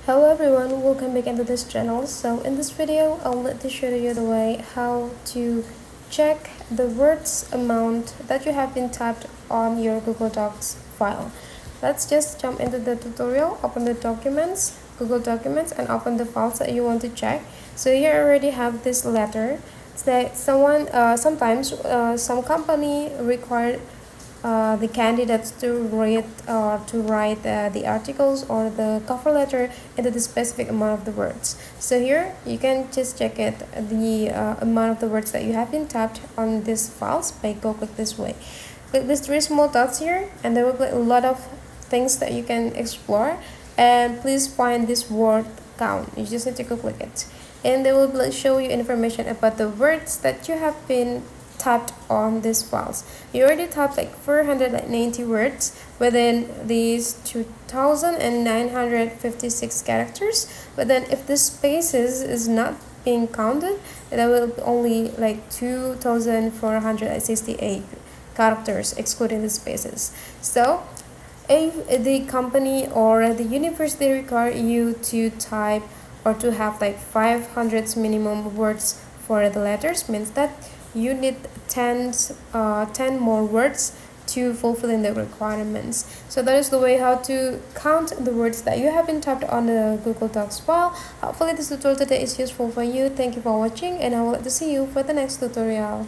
Hello everyone, welcome back into this channel. So in this video I'll let to show you the way how to check the words amount that you have been typed on your Google Docs file. Let's just jump into the tutorial. Open the documents, Google Documents, and open the files that you want to check. So here I already have this letter that sometimes some company required the candidates to write the articles or the cover letter into the specific amount of the words. So here you can just check it the amount of the words that you have been typed on these files by click this way. Click these three small dots here, and there will be a lot of things that you can explore. And please find this word count. You just need to click it, and they will show you information about the words that you have been typed on these files. You already typed like 490 words within these 2,956 characters, but then if the spaces is not being counted, there will be only like 2,468 characters excluding the spaces. So if the company or the university require you to type or to have like 500 minimum words for the letters, means that you need 10 more words to fulfill in the requirements. So that is the way how to count the words that you have been typed on the Google Docs file. Hopefully this tutorial today is useful for you. Thank you for watching, and I will like to see you for the next tutorial.